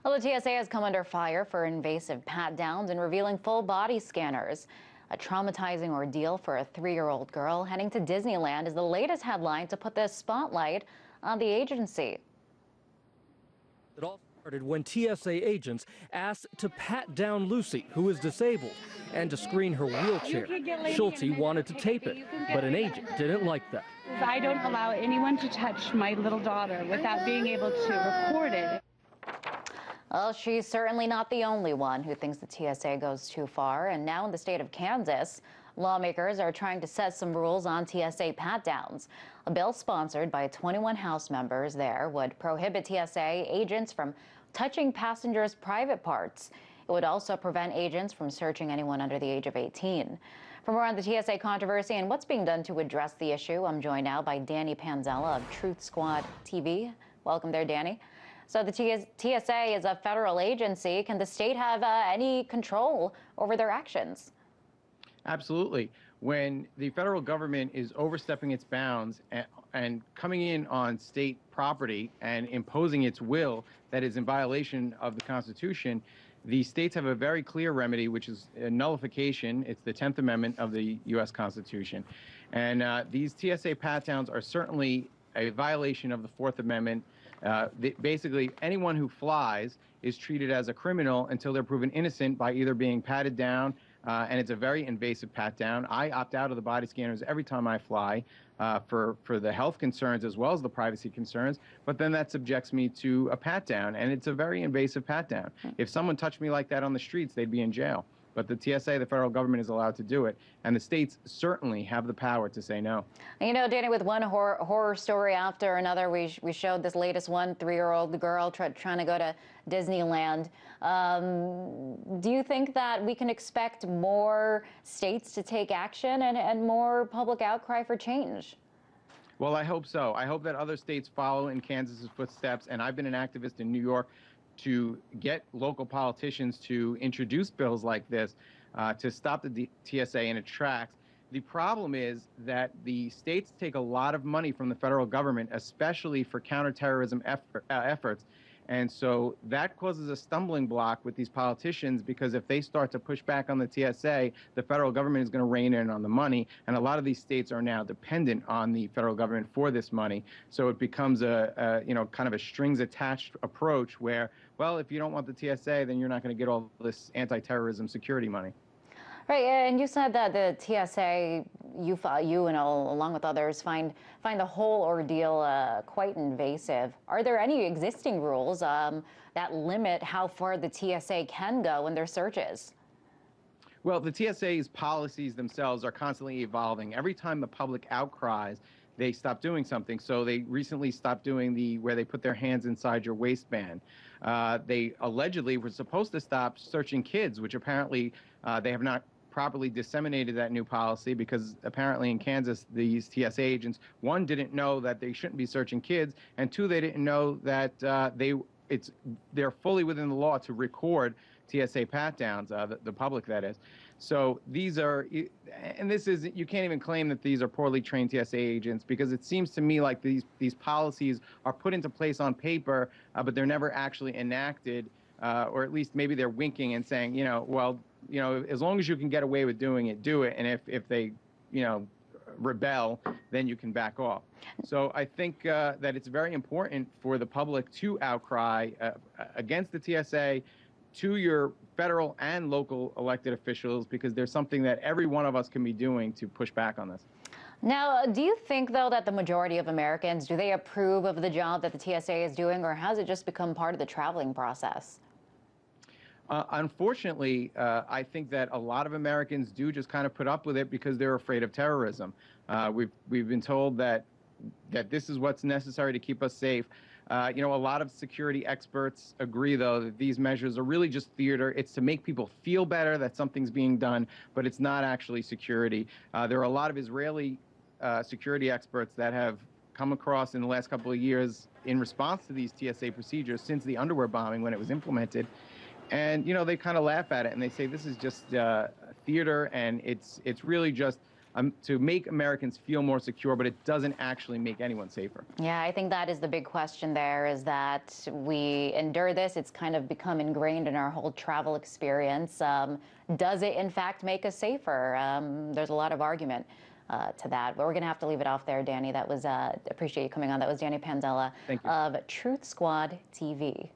Well, the TSA has come under fire for invasive pat-downs and revealing full body scanners. A traumatizing ordeal for a 3-year-old girl heading to Disneyland is the latest headline to put the spotlight on the agency. It all started when TSA agents asked to pat down Lucy, who is disabled, and to screen her wheelchair. Schulte wanted to tape it, but an agent didn't like that. I don't allow anyone to touch my little daughter without being able to record it. Well, she's certainly not the only one who thinks the TSA goes too far. And now in the state of Kansas, lawmakers are trying to set some rules on TSA pat-downs. A bill sponsored by 21 House members there would prohibit TSA agents from touching passengers' private parts. It would also prevent agents from searching anyone under the age of 18. For more on the TSA controversy and what's being done to address the issue, I'm joined now by Danny Panzella of Truth Squad TV. Welcome there, Danny. So the TSA is a federal agency. Can the state have any control over their actions? Absolutely. When the federal government is overstepping its bounds and coming in on state property and imposing its will that is in violation of the Constitution, the states have a very clear remedy, which is a nullification. It's the 10th Amendment of the U.S. Constitution. And these TSA pat-downs are certainly a violation of the 4th Amendment. Basically, anyone who flies is treated as a criminal until they're proven innocent by either being patted down, and it's a very invasive pat down. I opt out of the body scanners every time I fly for the health concerns as well as the privacy concerns, but then that subjects me to a pat down, and it's a very invasive pat down. If someone touched me like that on the streets, they'd be in jail. But the TSA, the federal government, is allowed to do it, and the states certainly have the power to say no. You know, Danny, with one horror story after another, we showed this latest one, 3-year-old girl trying to go to Disneyland. Do you think that we can expect more states to take action and more public outcry for change? Well, I hope so. I hope that other states follow in Kansas's footsteps, and I've been an activist in New York to get local politicians to introduce bills like this to stop the TSA in its tracks. The problem is that the states take a lot of money from the federal government, especially for counterterrorism efforts. And so that causes a stumbling block with these politicians, because if they start to push back on the TSA, the federal government is going to rein in on the money. And a lot of these states are now dependent on the federal government for this money. So it becomes a kind of a strings attached approach where, well, if you don't want the TSA, then you're not going to get all this anti-terrorism security money. Right, and you said that the TSA, you and along with others, find the whole ordeal quite invasive. Are there any existing rules that limit how far the TSA can go in their searches? Well, the TSA's policies themselves are constantly evolving. Every time the public outcries, they stop doing something. So they recently stopped doing where they put their hands inside your waistband. They allegedly were supposed to stop searching kids, which apparently they have not properly disseminated that new policy, because apparently in Kansas, these TSA agents, one, didn't know that they shouldn't be searching kids, and two, they didn't know that they're fully within the law to record TSA pat-downs, the public, that is. So these are, and this is, you can't even claim that these are poorly trained TSA agents, because it seems to me like these policies are put into place on paper, but they're never actually enacted, or at least maybe they're winking and saying, well, as long as you can get away with doing it, do it. And if they, rebel, then you can back off. So I think that it's very important for the public to outcry against the TSA to your federal and local elected officials, because there's something that every one of us can be doing to push back on this. Now, do you think, though, that the majority of Americans, do they approve of the job that the TSA is doing, or has it just become part of the traveling process? Unfortunately, I think that a lot of Americans do just kind of put up with it because they're afraid of terrorism. We've been told that this is what's necessary to keep us safe. A lot of security experts agree, though, that these measures are really just theater. It's to make people feel better that something's being done, but it's not actually security. There are a lot of Israeli security experts that have come across in the last couple of years in response to these TSA procedures since the underwear bombing, when it was implemented. And, they kind of laugh at it and they say this is just theater, and it's really just to make Americans feel more secure, but it doesn't actually make anyone safer. Yeah, I think that is the big question there, is that we endure this. It's kind of become ingrained in our whole travel experience. Does it, in fact, make us safer? There's a lot of argument to that, but we're going to have to leave it off there, Danny. That was, appreciate you coming on. That was Danny Panzella of Truth Squad TV.